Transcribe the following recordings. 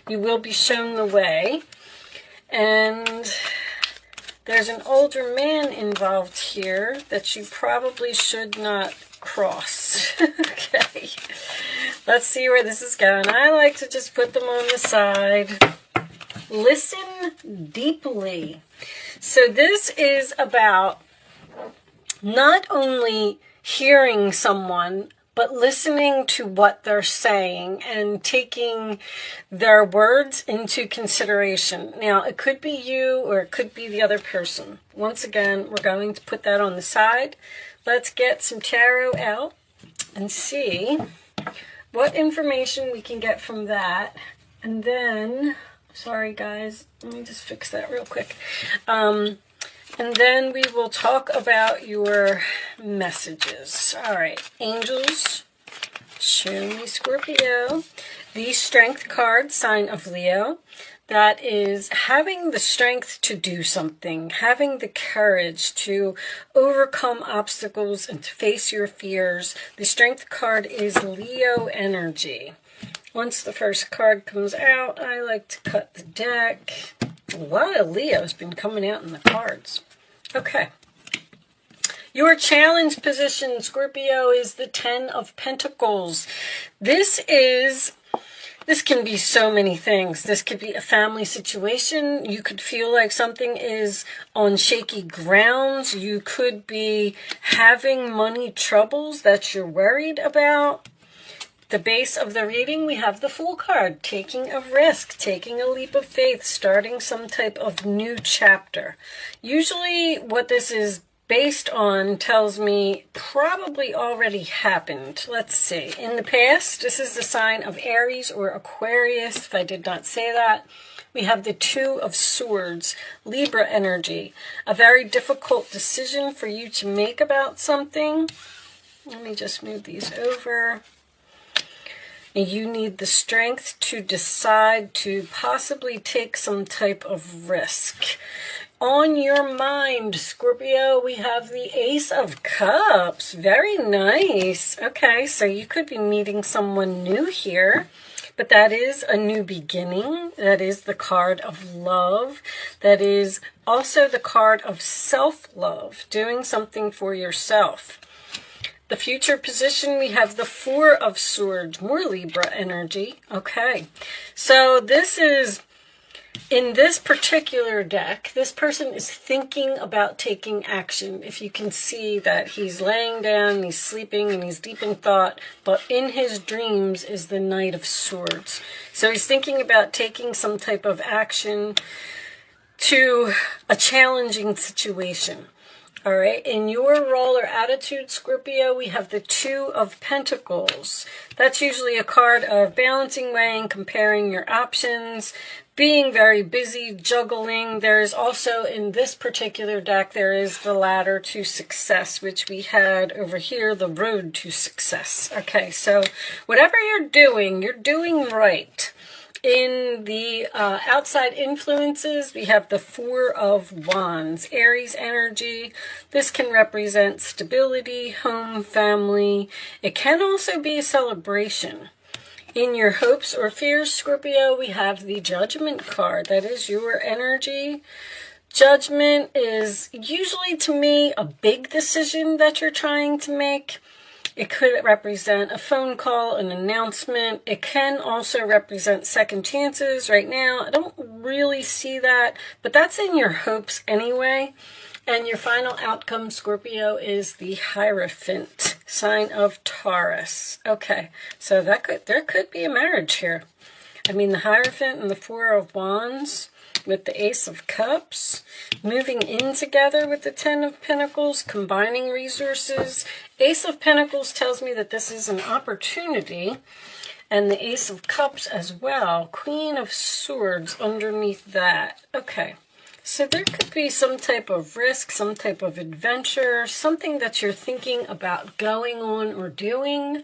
You will be shown the way. And there's an older man involved here that you probably should not cross. Okay. Let's see where this is going. I like to just put them on the side. Listen deeply. So this is about not only hearing someone, but listening to what they're saying and taking their words into consideration. Now, it could be you or it could be the other person. Once again, we're going to put that on the side. Let's get some tarot out and see what information we can get from that. And then, sorry guys, let me just fix that real quick. And then we will talk about your messages. All right, angels, show me Scorpio. The Strength card, sign of Leo. That is having the strength to do something, having the courage to overcome obstacles and to face your fears. The Strength card is Leo energy. Once the first card comes out, I like to cut the deck. A lot of Leo's been coming out in the cards. Okay. Your challenge position, Scorpio, is the 10 of Pentacles. This can be so many things. This could be a family situation. You could feel like something is on shaky grounds. You could be having money troubles that you're worried about. The base of the reading, we have the Fool card, taking a risk, taking a leap of faith, starting some type of new chapter. Usually what this is based on tells me probably already happened. Let's see. In the past, this is the sign of Aries or Aquarius, if I did not say that. We have the Two of Swords, Libra energy. A very difficult decision for you to make about something. Let me just move these over. You need the strength to decide to possibly take some type of risk. On your mind, Scorpio, we have the Ace of Cups. Very nice. Okay, so you could be meeting someone new here, but that is a new beginning. That is the card of love. That is also the card of self-love, doing something for yourself. The future position, we have the Four of Swords, more Libra energy. Okay, so this is, in this particular deck, this person is thinking about taking action. If you can see that he's laying down, he's sleeping, and he's deep in thought, but in his dreams is the Knight of Swords. So he's thinking about taking some type of action to a challenging situation. All right, in your role or attitude, Scorpio, we have the Two of Pentacles. That's usually a card of balancing, weighing, comparing your options, being very busy, juggling. There's also, in this particular deck, there is the Ladder to Success, which we had over here, the Road to Success. Okay, so whatever you're doing right. In the outside influences, we have the Four of Wands, Aries energy. This can represent stability, home, family. It can also be a celebration. In your hopes or fears, Scorpio, we have the Judgment card. That is your energy. Judgment is usually, to me, a big decision that you're trying to make. It could represent a phone call, an announcement. It can also represent second chances. Right now, I don't really see that, but that's in your hopes anyway. And your final outcome, Scorpio, is the Hierophant, sign of Taurus. Okay, so there could be a marriage here. I mean, the Hierophant and the Four of Wands with the Ace of Cups, moving in together with the Ten of Pentacles, combining resources. Ace of Pentacles tells me that this is an opportunity, and the Ace of Cups as well. Queen of Swords underneath that. Okay, so there could be some type of risk, some type of adventure, something that you're thinking about going on or doing.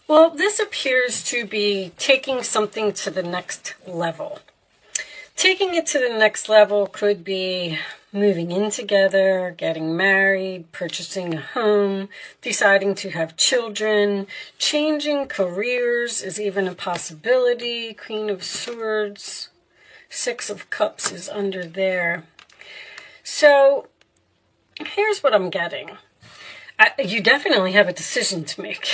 Well, this appears to be taking something to the next level. Taking it to the next level could be moving in together, getting married, purchasing a home, deciding to have children, changing careers is even a possibility. Queen of Swords, Six of Cups is under there. So here's what I'm getting. You definitely have a decision to make.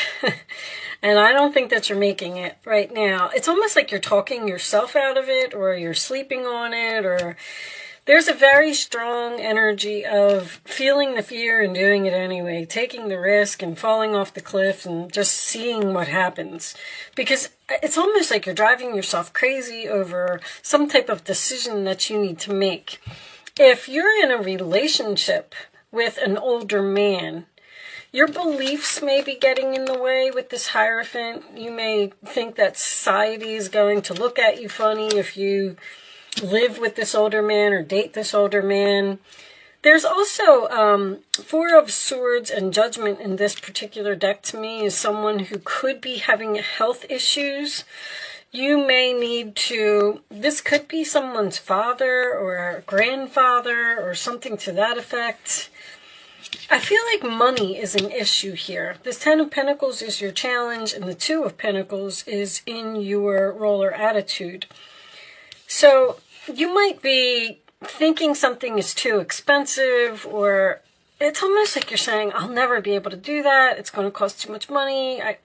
And I don't think that you're making it right now. It's almost like you're talking yourself out of it, or you're sleeping on it, or there's a very strong energy of feeling the fear and doing it anyway, taking the risk and falling off the cliff and just seeing what happens. Because it's almost like you're driving yourself crazy over some type of decision that you need to make. If you're in a relationship with an older man, your beliefs may be getting in the way with this Hierophant. You may think that society is going to look at you funny if you live with this older man or date this older man. There's also Four of Swords and Judgment in this particular deck to me is someone who could be having health issues. You may need to, this could be someone's father or grandfather or something to that effect. I feel like money is an issue here. This Ten of Pentacles is your challenge, and the Two of Pentacles is in your roller attitude. So you might be thinking something is too expensive, or it's almost like you're saying, I'll never be able to do that. It's going to cost too much money. I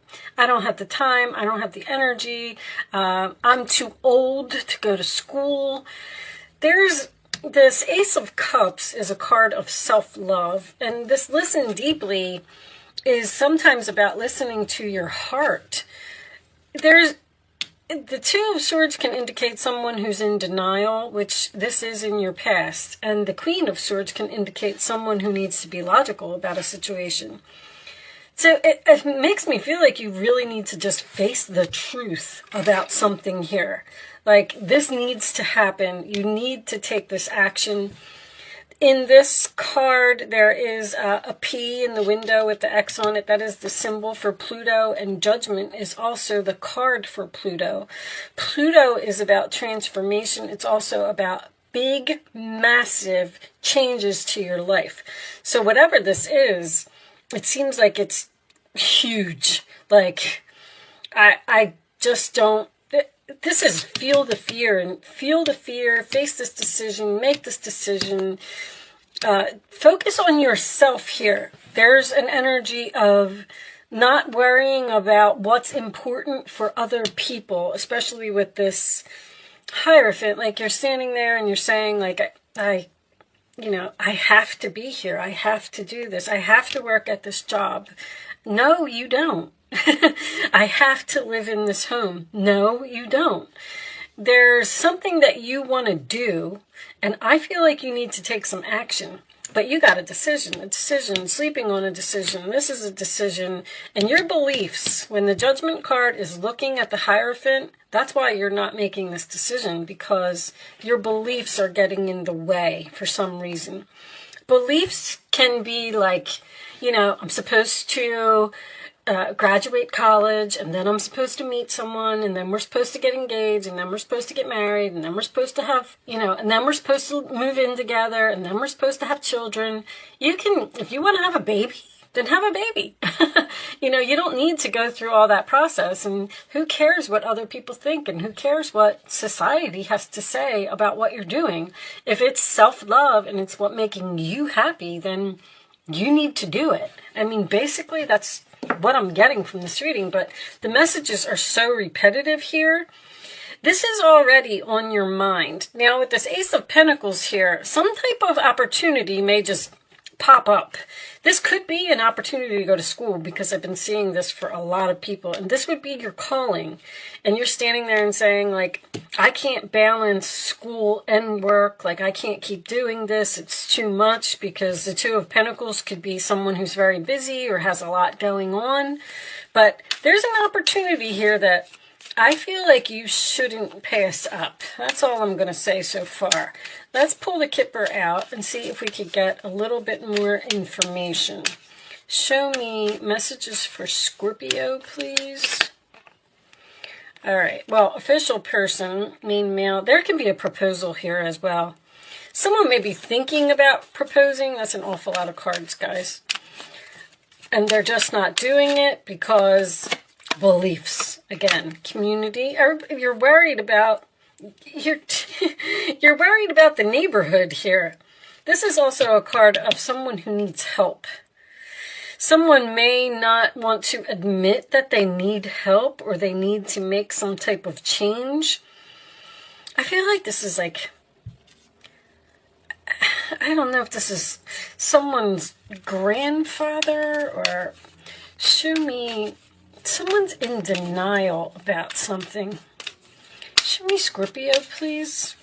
don't have the time. I don't have the energy. I'm too old to go to school. This Ace of Cups is a card of self-love, and this listen deeply is sometimes about listening to your heart. The Two of Swords can indicate someone who's in denial, which this is in your past, and the Queen of Swords can indicate someone who needs to be logical about a situation. So it makes me feel like you really need to just face the truth about something here. Like, this needs to happen. You need to take this action. In this card, there is a P in the window with the X on it. That is the symbol for Pluto, and Judgment is also the card for Pluto. Pluto is about transformation. It's also about big, massive changes to your life. So whatever this is, it seems like it's huge. Like, I just don't. This is feel the fear, and feel the fear, face this decision, make this decision. Focus on yourself here. There's an energy of not worrying about what's important for other people, especially with this Hierophant. Like, you're standing there and you're saying, like, I have to be here. I have to do this. I have to work at this job. No, you don't. I have to live in this home. No, you don't. There's something that you want to do, and I feel like you need to take some action. But you got a decision, sleeping on a decision. This is a decision. And your beliefs, when the Judgment card is looking at the Hierophant, that's why you're not making this decision, because your beliefs are getting in the way for some reason. Beliefs can be like, I'm supposed to graduate college, and then I'm supposed to meet someone, and then we're supposed to get engaged, and then we're supposed to get married, and then we're supposed to have, and then we're supposed to move in together, and then we're supposed to have children. You can, if you want to have a baby, then have a baby. You don't need to go through all that process, and who cares what other people think, and who cares what society has to say about what you're doing. If it's self-love and it's what making you happy, then you need to do it. I mean, basically that's what I'm getting from this reading, but the messages are so repetitive here. This is already on your mind. Now, with this Ace of Pentacles here, some type of opportunity may just pop up. This could be an opportunity to go to school, because I've been seeing this for a lot of people, and this would be your calling. And you're standing there and saying, like, I can't balance school and work. Like, I can't keep doing this. It's too much, because the Two of Pentacles could be someone who's very busy or has a lot going on. But there's an opportunity here that I feel like you shouldn't pass up. That's all I'm going to say so far. Let's pull the Kipper out and see if we could get a little bit more information. Show me messages for Scorpio, please. All right. Well, official person, main male. There can be a proposal here as well. Someone may be thinking about proposing. That's an awful lot of cards, guys. And they're just not doing it because beliefs. Again, community. You're worried about you're worried about the neighborhood here. This is also a card of someone who needs help. Someone may not want to admit that they need help or they need to make some type of change. I feel like this is like, I don't know if this is someone's grandfather or show me, someone's in denial about something. Show me Scorpio, please.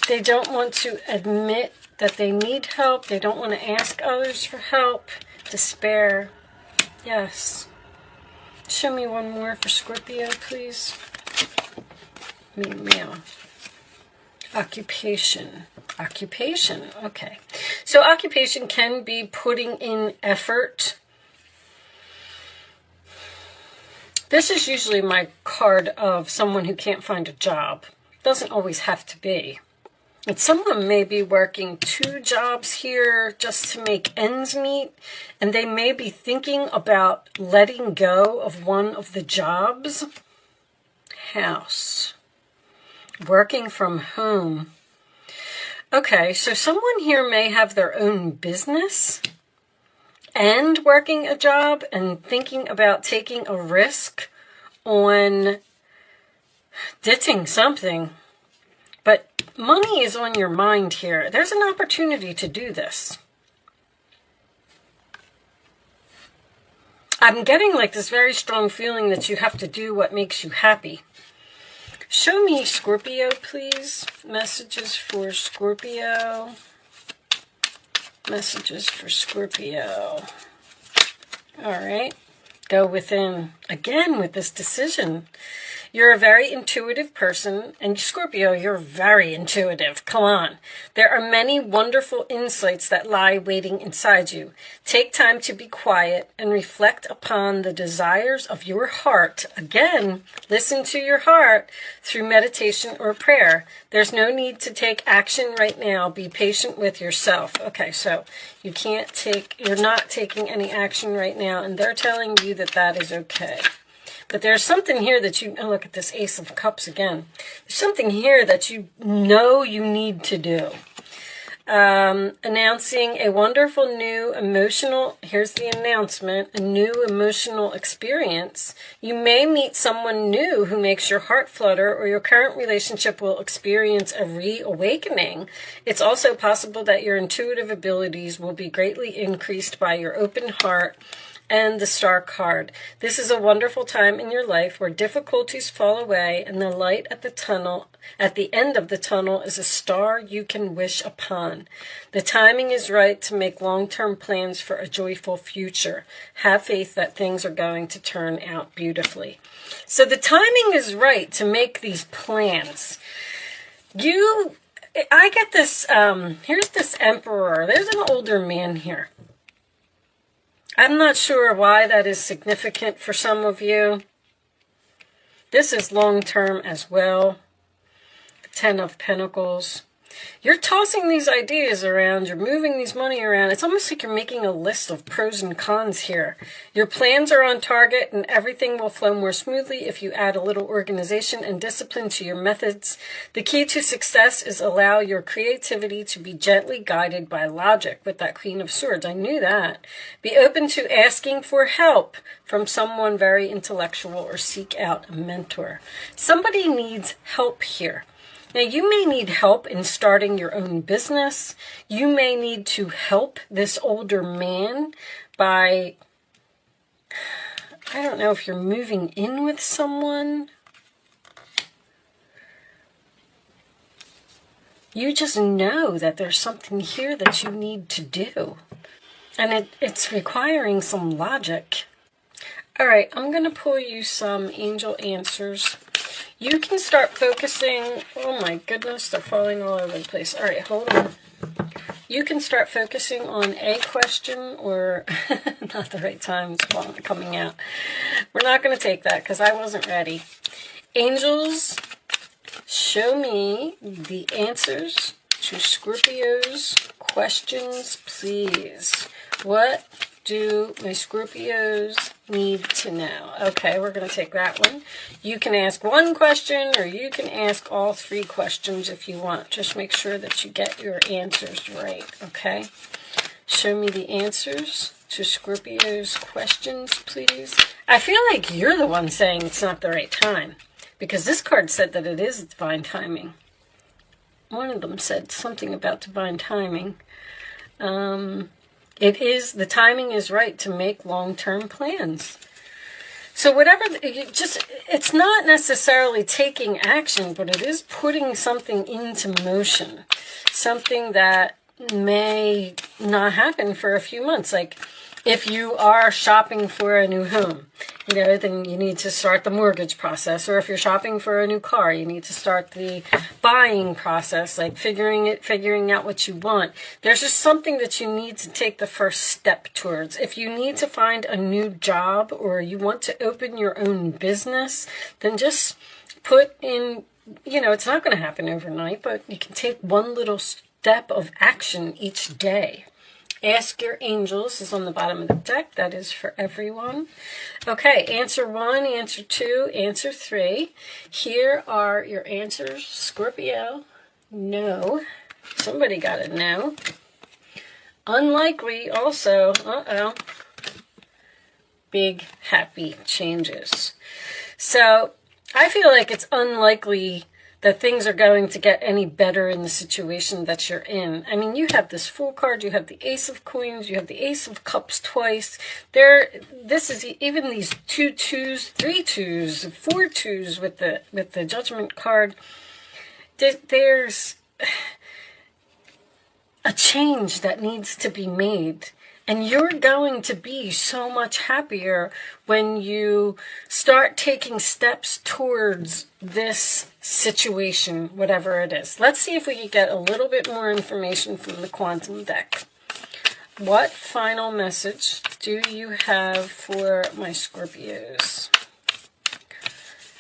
They don't want to admit that they need help. They don't want to ask others for help. Despair. Yes. Show me one more for Scorpio, please. Meow. Occupation. Occupation. Okay. So occupation can be putting in effort. This is usually my card of someone who can't find a job. Doesn't always have to be. And someone may be working 2 jobs here just to make ends meet, and they may be thinking about letting go of one of the jobs. House. Working from home. Okay, so someone here may have their own business and working a job and thinking about taking a risk on ditching something. But money is on your mind here. There's an opportunity to do this. I'm getting like this very strong feeling that you have to do what makes you happy. Show me Scorpio, please. Messages for Scorpio. Messages for Scorpio. All right. Go within. Again, with this decision. You're a very intuitive person, and Scorpio, you're very intuitive. Come on. There are many wonderful insights that lie waiting inside you. Take time to be quiet and reflect upon the desires of your heart. Again, listen to your heart through meditation or prayer. There's no need to take action right now. Be patient with yourself. Okay, so you're not taking any action right now, and they're telling you that that is okay. But there's something here that look at this Ace of Cups again. There's something here that you know you need to do. Announcing a wonderful new here's the announcement, a new emotional experience. You may meet someone new who makes your heart flutter, or your current relationship will experience a reawakening. It's also possible that your intuitive abilities will be greatly increased by your open heart and the Star card. This is a wonderful time in your life where difficulties fall away and the light at the end of the tunnel is a star you can wish upon. The timing is right to make long-term plans for a joyful future. Have faith that things are going to turn out beautifully. So the timing is right to make these plans. I get this, here's this Emperor. There's an older man here. I'm not sure why that is significant for some of you. This is long-term as well. The 10 of Pentacles. You're tossing these ideas around. You're moving these money around. It's almost like you're making a list of pros and cons here. Your plans are on target and everything will flow more smoothly if you add a little organization and discipline to your methods. The key to success is allow your creativity to be gently guided by logic with that Queen of Swords. I knew that. Be open to asking for help from someone very intellectual or seek out a mentor. Somebody needs help here. Now, you may need help in starting your own business. You may need to help this older man by, I don't know if you're moving in with someone. You just know that there's something here that you need to do. And it's requiring some logic. All right, I'm going to pull you some angel answers. You can start focusing. Oh my goodness, they're falling all over the place. All right, hold on. You can start focusing on a question or not the right time. It's coming out. We're not going to take that because I wasn't ready. Angels, Show me the answers to Scorpio's questions, please. What do my Scorpios need to know? Okay, we're going to take that one. You can ask one question or you can ask all 3 questions if you want. Just make sure that you get your answers right, okay? Show me the answers to Scorpio's questions, please. I feel like you're the one saying it's not the right time, because this card said that it is divine timing. One of them said something about divine timing. It is, the timing is right to make long-term plans. So whatever, it's not necessarily taking action, but it is putting something into motion. Something that may not happen for a few months. Like if you are shopping for a new home, then you need to start the mortgage process. Or if you're shopping for a new car, you need to start the buying process, like figuring out what you want. There's just something that you need to take the first step towards. If you need to find a new job or you want to open your own business, then just put in, it's not going to happen overnight, but you can take one little step of action each day. Ask your angels is on the bottom of the deck. That is for everyone. Okay, answer 1, answer 2, answer 3. Here are your answers. Scorpio, no. Somebody got a no. Unlikely also. Uh-oh. Big happy changes. So I feel like it's unlikely that things are going to get any better in the situation that you're in. I mean, you have this Fool card, you have the Ace of Coins, you have the Ace of Cups twice. This is even these 2 2s, 3 2s, 4 2s with the Judgment card. There's a change that needs to be made. And you're going to be so much happier when you start taking steps towards this situation, whatever it is. Let's see if we can get a little bit more information from the Quantum deck. What final message do you have for my Scorpios?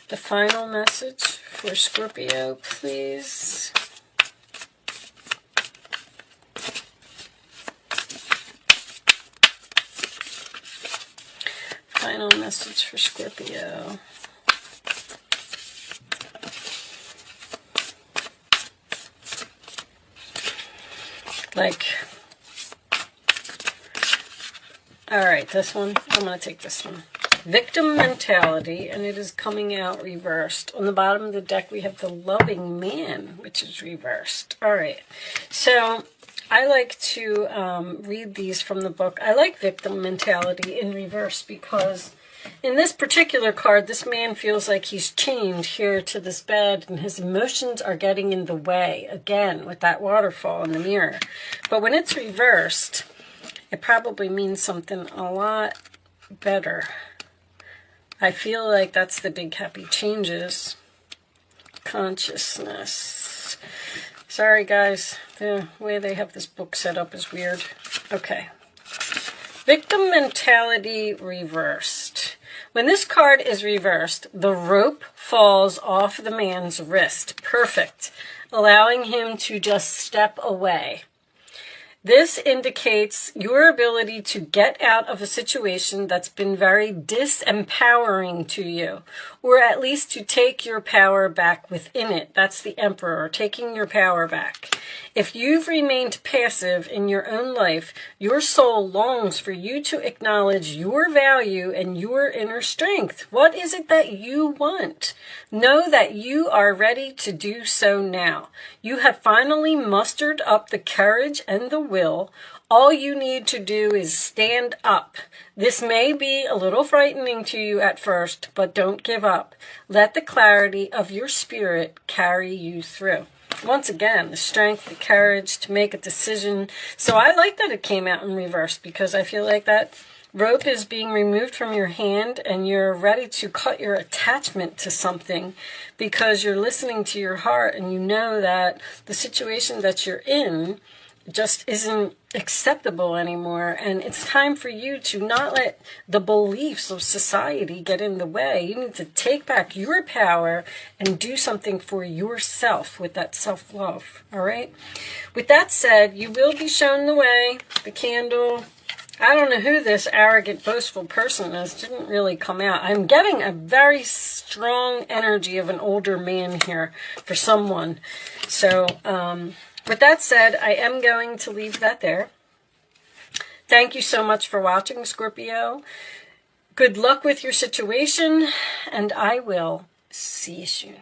The final message for Scorpio, please. Final message for Scorpio. Alright, this one. I'm going to take this one. Victim mentality, and it is coming out reversed. On the bottom of the deck, we have the Loving Man, which is reversed. Alright, so I like to read these from the book. I like victim mentality in reverse because in this particular card, this man feels like he's chained here to this bed and his emotions are getting in the way, again, with that waterfall in the mirror. But when it's reversed, it probably means something a lot better. I feel like that's the big happy changes. Consciousness. Sorry, guys. The way they have this book set up is weird. Okay. Victim mentality reversed. When this card is reversed, the rope falls off the man's wrist. Perfect. Allowing him to just step away. This indicates your ability to get out of a situation that's been very disempowering to you, or at least to take your power back within it. That's the Emperor, taking your power back. If you've remained passive in your own life, your soul longs for you to acknowledge your value and your inner strength. What is it that you want? Know that you are ready to do so now. You have finally mustered up the courage and the will. All you need to do is stand up. This may be a little frightening to you at first, but don't give up. Let the clarity of your spirit carry you through. Once again, the strength, the courage to make a decision. So I like that it came out in reverse because I feel like that rope is being removed from your hand and you're ready to cut your attachment to something because you're listening to your heart and you know that the situation that you're in just isn't acceptable anymore, and it's time for you to not let the beliefs of society get in the way. You need to take back your power and do something for yourself with that self-love. All right, with that said, you will be shown the way. The candle, I don't know who this arrogant, boastful person is. Didn't really come out. I'm getting a very strong energy of an older man here for someone. So with that said, I am going to leave that there. Thank you so much for watching, Scorpio. Good luck with your situation, and I will see you soon.